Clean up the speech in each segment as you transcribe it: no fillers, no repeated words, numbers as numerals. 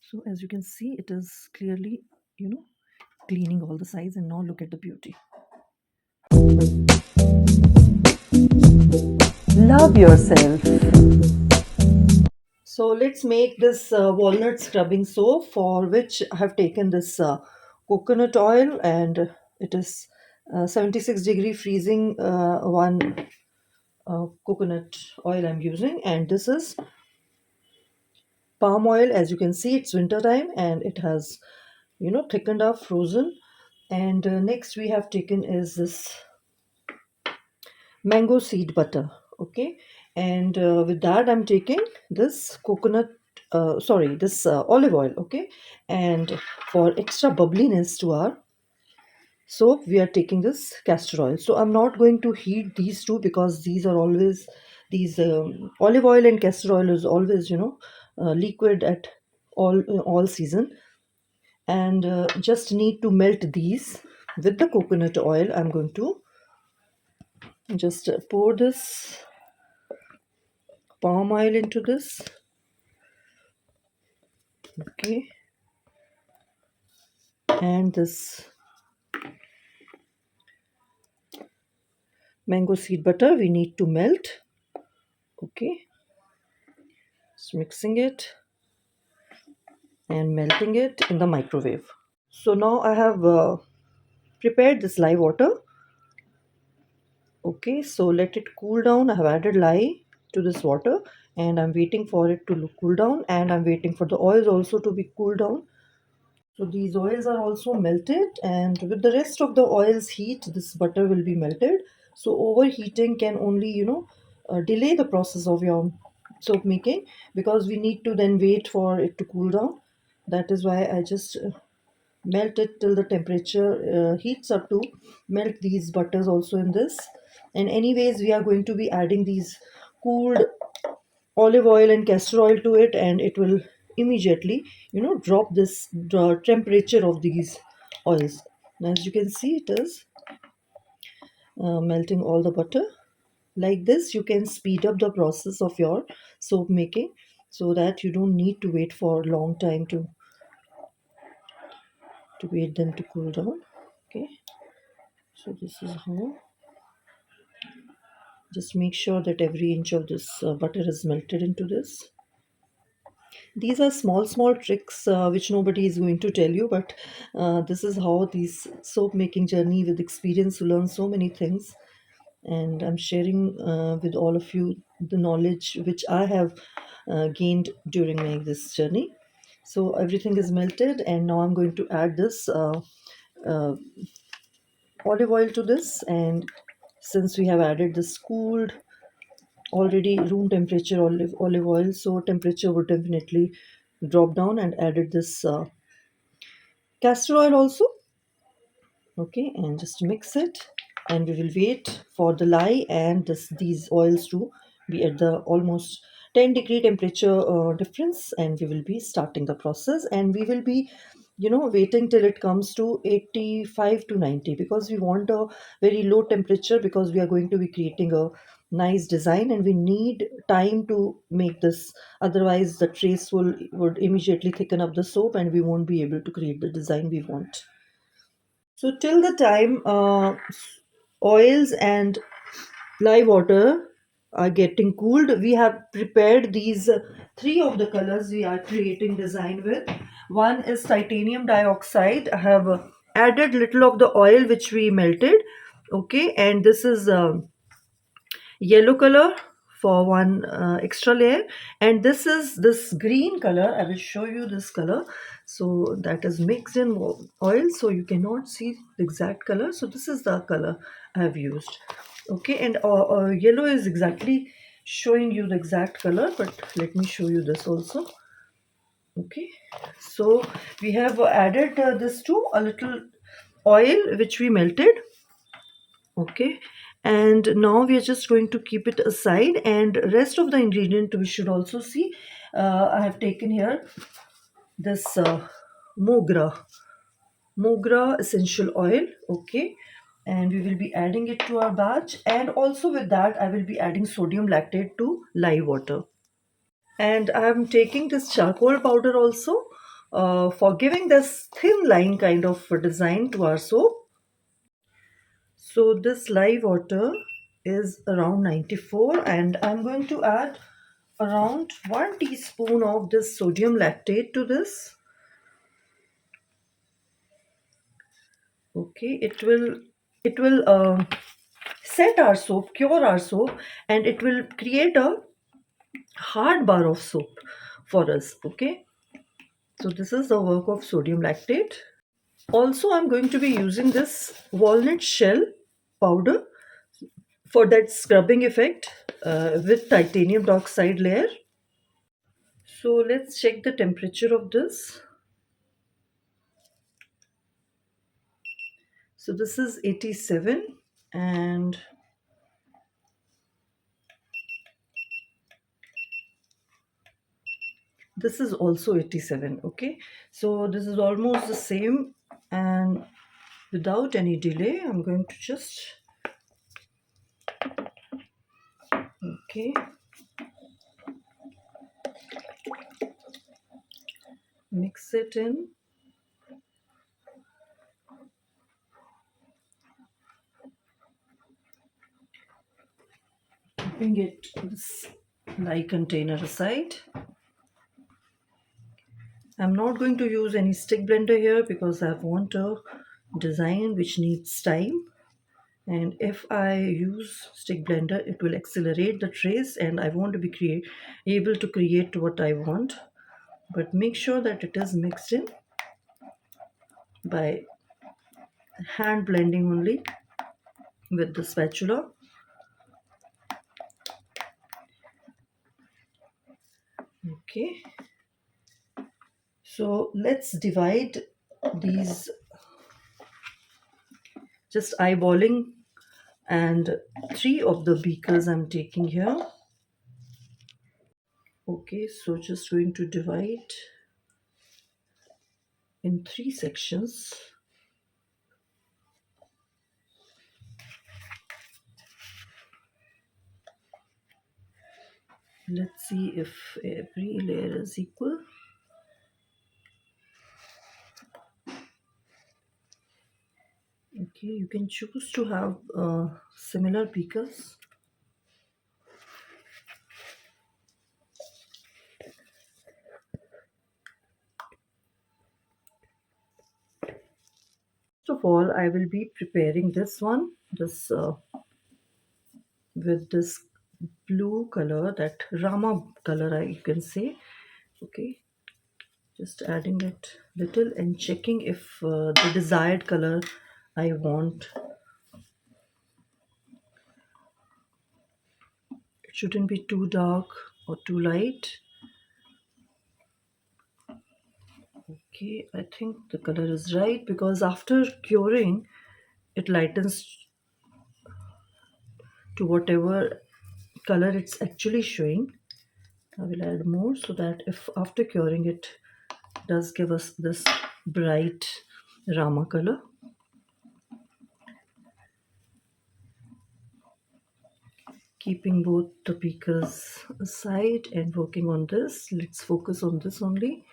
So as you can see, it is clearly, cleaning all the sides. And now look at the beauty. Love yourself. So let's make this walnut scrubbing soap, for which I have taken this coconut oil, and it is 76-degree freezing one coconut oil I'm using. And this is palm oil. As you can see, it's winter time and it has thickened up, frozen. And next we have taken is this mango seed butter. Okay, and with that I'm taking this coconut sorry, this olive oil. Okay, and for extra bubbliness to our soap, we are taking this castor oil. So I'm not going to heat these two, because these are always, these olive oil and castor oil is always liquid at all season. And just need to melt these with the coconut oil. I'm going to just pour this palm oil into this. Okay, and this mango seed butter we need to melt. Okay, just mixing it and melting it in the microwave. So now I have prepared this lye water. Okay, so let it cool down. I have added lye to this water and I'm waiting for it to cool down, and I'm waiting for the oils also to be cooled down. So these oils are also melted, and with the rest of the oil's heat, this butter will be melted. So overheating can only, delay the process of your soap making, because we need to then wait for it to cool down. That is why I just melt it till the temperature heats up to melt these butters also in this. And anyways, we are going to be adding these cooled olive oil and castor oil to it, and it will immediately drop this the temperature of these oils. Now, as you can see, it is melting all the butter. Like this, you can speed up the process of your soap making, so that you don't need to wait for a long time to wait them to cool down. Okay, so this is how. Just make sure that every inch of this butter is melted into this. These are small tricks which nobody is going to tell you, but this is how these soap making journey with experience, you learn so many things. And I'm sharing with all of you the knowledge which I have gained during my this journey. So everything is melted, and now I'm going to add this uh, olive oil to this. And since we have added this cooled, already room temperature olive oil, so temperature would definitely drop down, and added this castor oil also. Okay, and just mix it, and we will wait for the lye and these oils to be at the almost 10-degree temperature difference, and we will be starting the process. And we will be waiting till it comes to 85 to 90, because we want a very low temperature, because we are going to be creating a nice design, and we need time to make this. Otherwise the trace would immediately thicken up the soap, and we won't be able to create the design we want. So till the time oils and lye water are getting cooled, we have prepared these three of the colors we are creating design with. One is titanium dioxide. I have added little of the oil which we melted. Okay, and this is yellow color for one extra layer, and this is this green color. I will show you this color. So that is mixed in oil, so you cannot see the exact color. So this is the color I have used. Okay, and yellow is exactly showing you the exact color, but let me show you this also. Okay, so we have added this to a little oil which we melted. Okay, and now we are just going to keep it aside, and rest of the ingredient we should also see. I have taken here this mogra essential oil. Okay, and we will be adding it to our batch, and also with that I will be adding sodium lactate to lye water. And I am taking this charcoal powder also. for giving this thin line kind of design to our soap. So this lye water is around 94, and I'm going to add around 1 teaspoon of this sodium lactate to this. Okay, it will set our soap, cure our soap, and it will create a hard bar of soap for us. Okay, so this is the work of sodium lactate. Also, I'm going to be using this walnut shell powder for that scrubbing effect with titanium dioxide layer. So let's check the temperature of this. So this is 87, and this is also 87. Okay, so this is almost the same, and without any delay I'm going to just, okay, mix it in. Keeping it this lye container aside. I'm not going to use any stick blender here because I want a design which needs time, and if I use stick blender it will accelerate the trace and I want to be able to create what I want. But make sure that it is mixed in by hand blending only with the spatula. Okay, so let's divide these, just eyeballing, and 3 of the beakers I'm taking here. Okay, so just going to divide in 3 sections. Let's see if every layer is equal. Okay, you can choose to have similar beakers. First of all, I will be preparing this one, this with this blue color, that Rama color, you can say. Okay, just adding it little and checking if the desired color I want. It shouldn't be too dark or too light. Okay, I think the color is right because after curing it lightens to whatever color it's actually showing. I will add more so that if after curing it does give us this bright Rama color. Keeping both the beakers aside and working on this, let's focus on this only.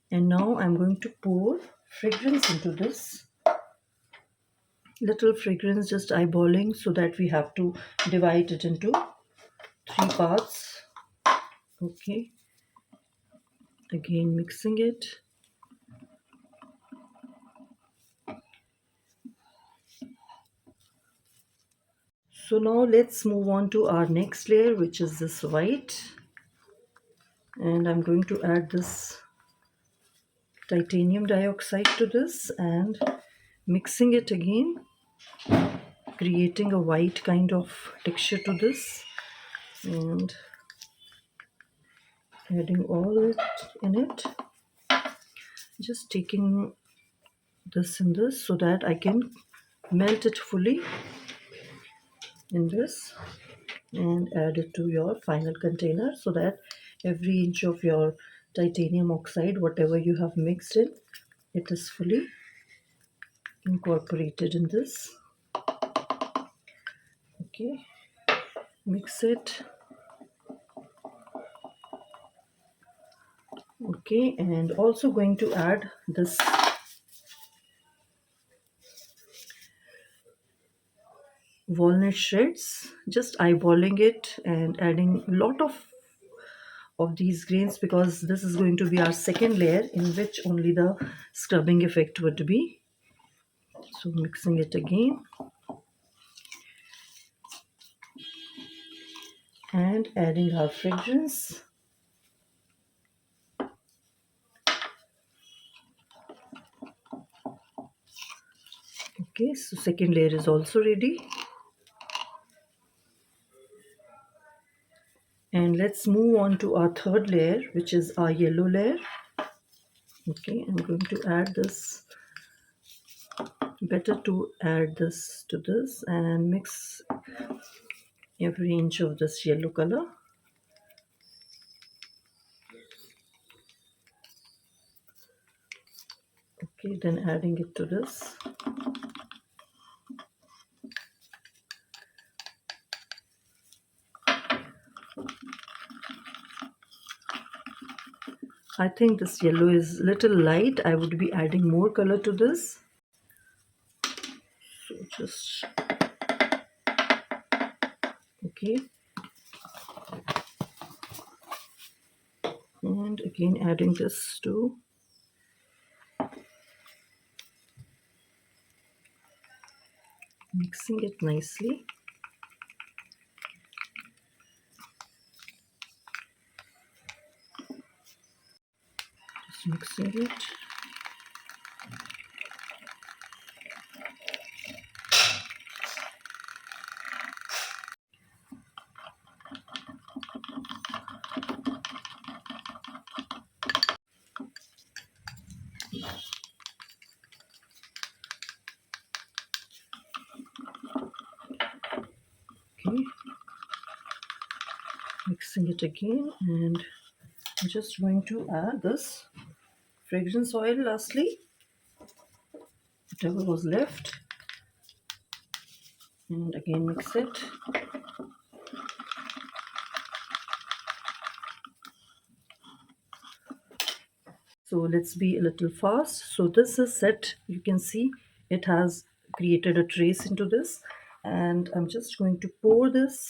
And now I'm going to pour fragrance into this. Little fragrance, just eyeballing, so that we have to divide it into 3 parts. Okay, again mixing it. So now let's move on to our next layer, which is this white, and I'm going to add this titanium dioxide to this and mixing it again, creating a white kind of texture to this, and adding all it in it, just taking this and this so that I can melt it fully in this and add it to your final container, so that every inch of your titanium oxide, whatever you have mixed in, it is fully incorporated in this. Okay, mix it. Okay, and also going to add this walnut shreds, just eyeballing it and adding a lot of these grains, because this is going to be our second layer in which only the scrubbing effect would be. So mixing it again and adding our fragrance. Okay, so second layer is also ready. And let's move on to our third layer, which is our yellow layer. Okay, I'm going to add this. Better to add this to this and mix every inch of this yellow color. Okay, then adding it to this. I think this yellow is little light. I would be adding more color to this. So just, okay. And again adding this to, mixing it nicely. Just mixing it. Okay. Mixing it again, and I'm just going to add this fragrance oil lastly, whatever was left, and again mix it. So let's be a little fast. So this is set. You can see it has created a trace into this, and I'm just going to pour this.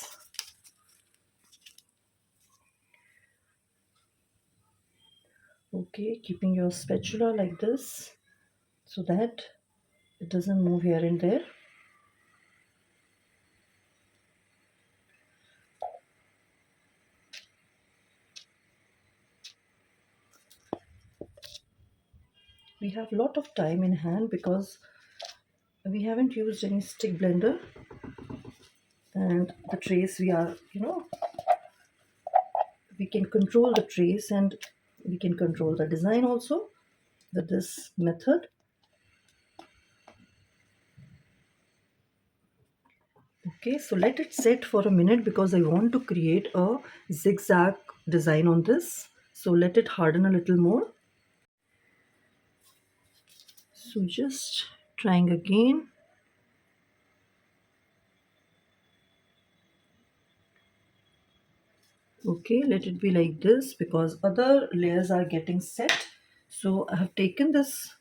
Okay, keeping your spatula like this so that it doesn't move here and there. We have a lot of time in hand because we haven't used any stick blender, and the trace we are, we can control the trace and we can control the design also with this method. Okay, so let it set for a minute because I want to create a zigzag design on this. So let it harden a little more. So just trying again. Okay, let it be like this because other layers are getting set. So I have taken this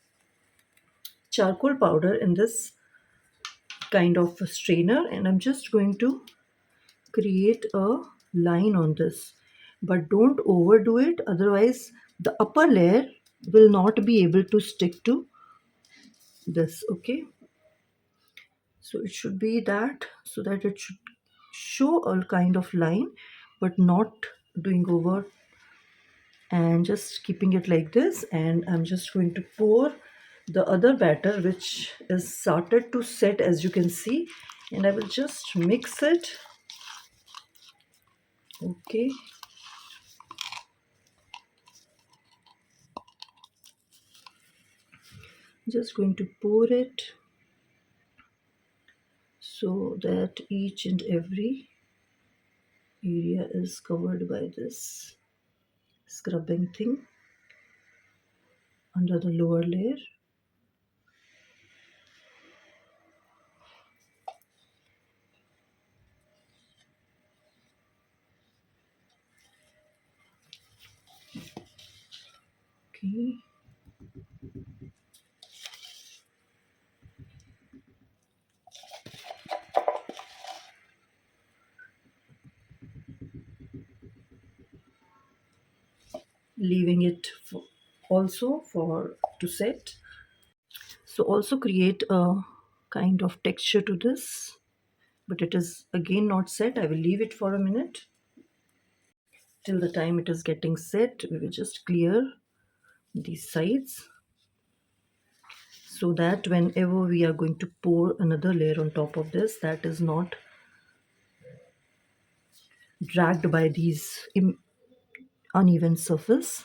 charcoal powder in this kind of a strainer, and I'm just going to create a line on this, but don't overdo it, otherwise the upper layer will not be able to stick to this. Okay, so it should be that, so that it should show a kind of line but not doing over, and just keeping it like this. And I'm just going to pour the other batter which is started to set, as you can see, and I will just mix it. Okay, just going to pour it so that each and every area is covered by this scrubbing thing under the lower layer. Okay. Leaving it for, also for to set. So also create a kind of texture to this, but it is again not set. I will leave it for a minute. Till the time it is getting set, we will just clear these sides so that whenever we are going to pour another layer on top of this, that is not dragged by these uneven surface.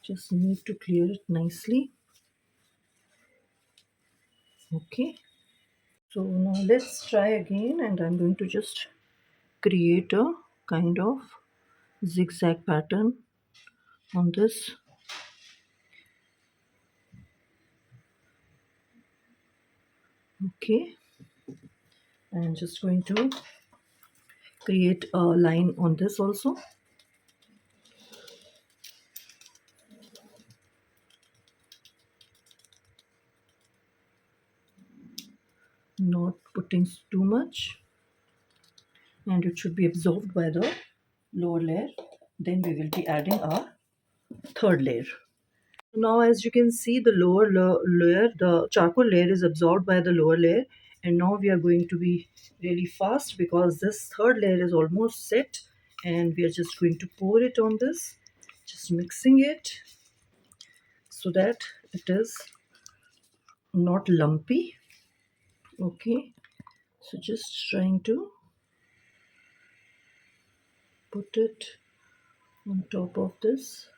Just need to clear it nicely. Okay, so now let's try again, and I'm going to just create a kind of zigzag pattern on this. Okay, I'm just going to create a line on this also. Not putting too much, and it should be absorbed by the lower layer. Then we will be adding our third layer. Now as you can see, the lower layer, the charcoal layer is absorbed by the lower layer, and now we are going to be really fast because this third layer is almost set, and we are just going to pour it on this, just mixing it so that it is not lumpy. Okay, so just trying to put it on top of this.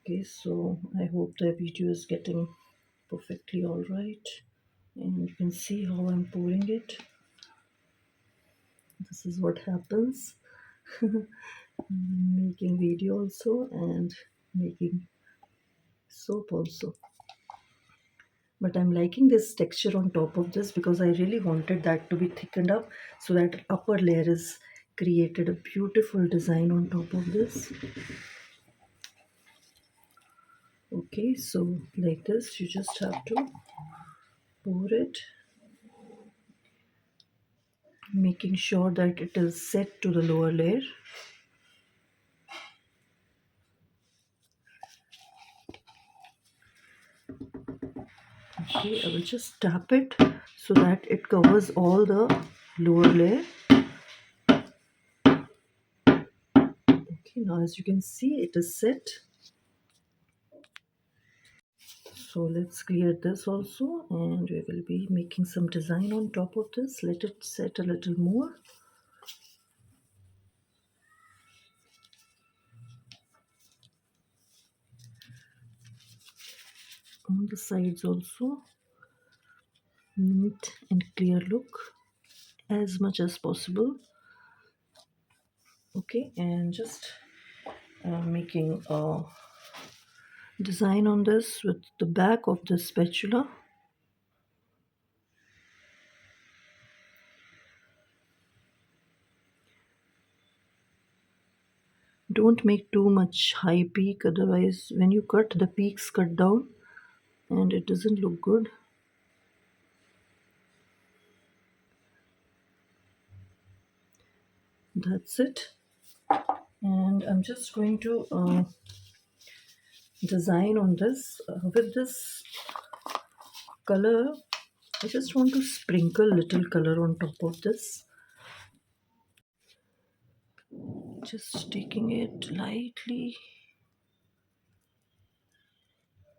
Okay, so I hope the video is getting perfectly all right, and you can see how I'm pouring it. This is what happens making video also and making soap also. But I'm liking this texture on top of this because I really wanted that to be thickened up so that upper layer is created a beautiful design on top of this. Okay, so like this you just have to pour it, making sure that it is set to the lower layer. Okay, I will just tap it so that it covers all the lower layer. Okay, now as you can see, it is set. So let's clear this also, and we will be making some design on top of this. Let it set a little more. On the sides also, neat and clear look as much as possible. Okay, and just making a design on this with the back of the spatula. Don't make too much high peak, otherwise when you cut, the peaks cut down and it doesn't look good. That's it, and I'm just going to design on this with this color. I just want to sprinkle little color on top of this, just taking it lightly,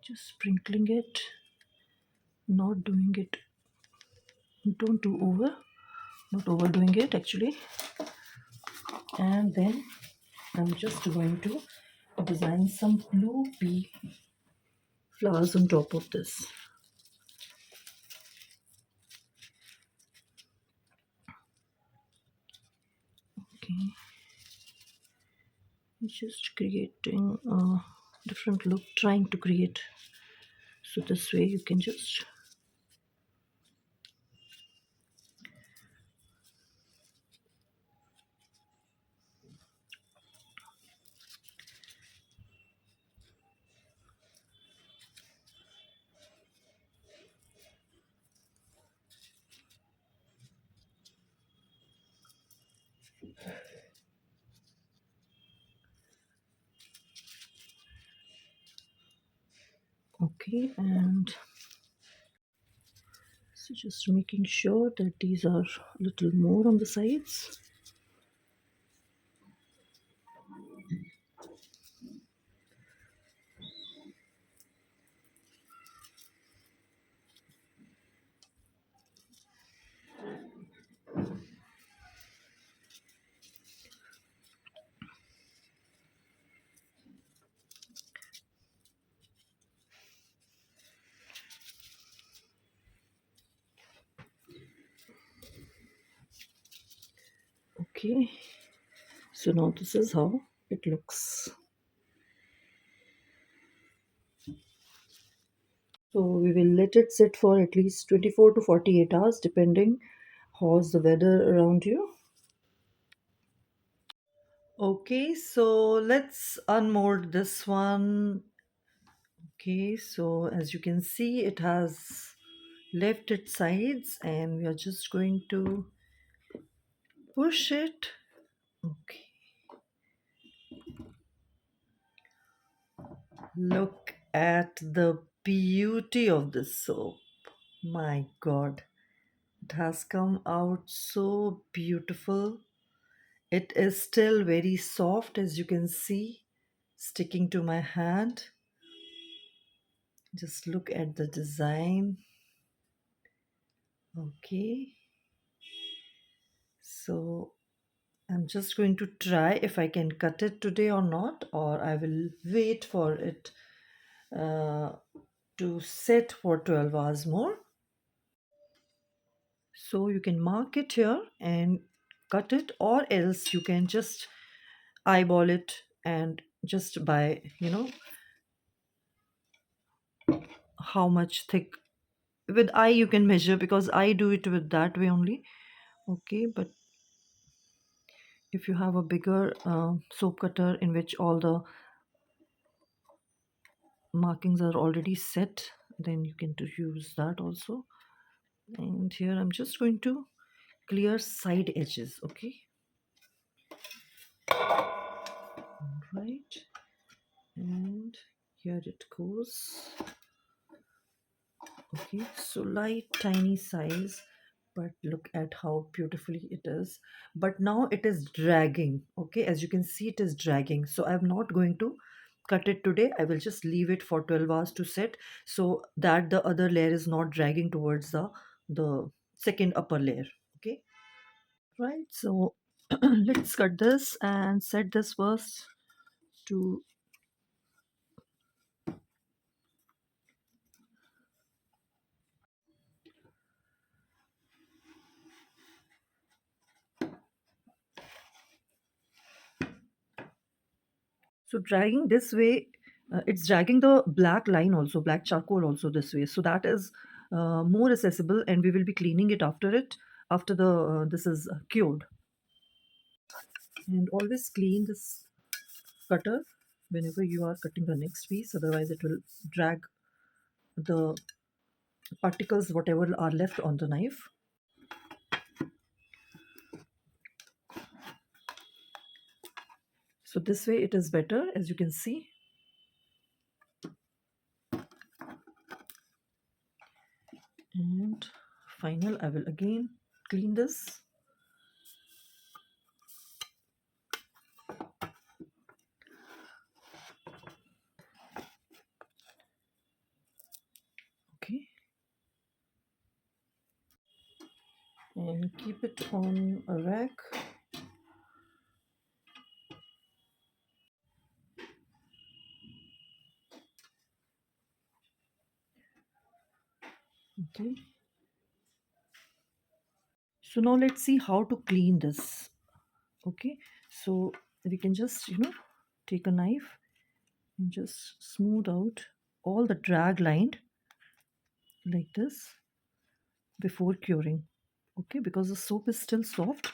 just sprinkling it, not doing it, don't do over, not overdoing it actually. And then I'm just going to design some blue pea flowers on top of this. Okay, just creating a different look, trying to create, so this way you can just Okay, and so just making sure that these are a little more on the sides. Okay, so now this is how it looks. So we will let it sit for at least 24 to 48 hours depending how's the weather around you. Okay, so let's unmold this one. Okay, so as you can see, it has left its sides and we are just going to push it. Okay, look at the beauty of this soap. My God, it has come out so beautiful. It is still very soft, as you can see, sticking to my hand. Just look at the design. Okay, so I'm just going to try if I can cut it today or not, or I will wait for it uh, to set for 12 hours more. So you can mark it here and cut it, or else you can just eyeball it and just by, how much thick. With eye you can measure because I do it with that way only. Okay, but if you have a bigger soap cutter in which all the markings are already set, then you can use that also. And here I'm just going to clear side edges. Okay, right, and here it goes. Okay, so light tiny size, but look at how beautifully it is. But now it is dragging. Okay, as you can see, it is dragging, so I'm not going to cut it today. I will just leave it for 12 hours to set, so that the other layer is not dragging towards the second upper layer. Okay, right, so let's cut this and set this first to. So dragging this way, it's dragging the black line also, black charcoal also this way. So that is more accessible, and we will be cleaning it after the this is cured. And always clean this cutter whenever you are cutting the next piece. Otherwise, it will drag the particles whatever are left on the knife. So this way it is better, as you can see. And final, I will again clean this. Okay, and keep it on a rack. Okay, so now let's see how to clean this. Okay, so we can just take a knife and just smooth out all the drag line like this before curing. Okay, because the soap is still soft,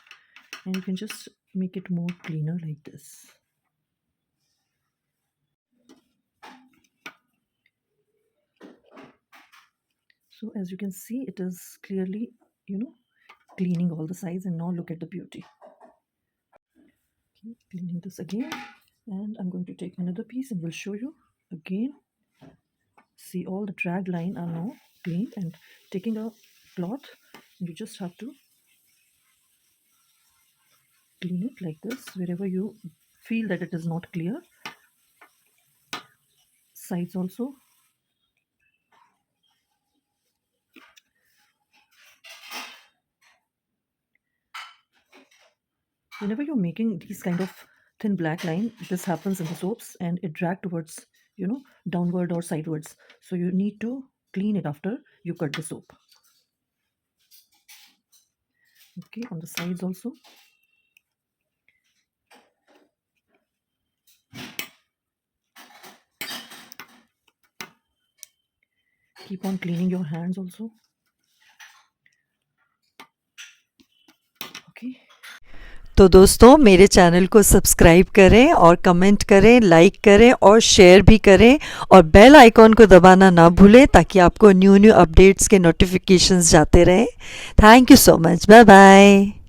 and you can just make it more cleaner like this. So as you can see, it is clearly cleaning all the sides, and now look at the beauty. Okay, cleaning this again, and I'm going to take another piece and will show you again. See, all the drag line are now cleaned, and taking a cloth, you just have to clean it like this wherever you feel that it is not clear. Sides also. Whenever you're making these kind of thin black line, this happens in the soaps and it drag towards, downward or sidewards. So you need to clean it after you cut the soap. Okay, on the sides also. Keep on cleaning your hands also. Okay. तो दोस्तों मेरे channel को subscribe करें और comment करें, like करें और share भी करें, और बेल आइकॉन को दबाना ना भूलें ताकि आपको न्यू अपडेट्स के नोटिफिकेशंस जाते रहें। Thank you so much. Bye bye.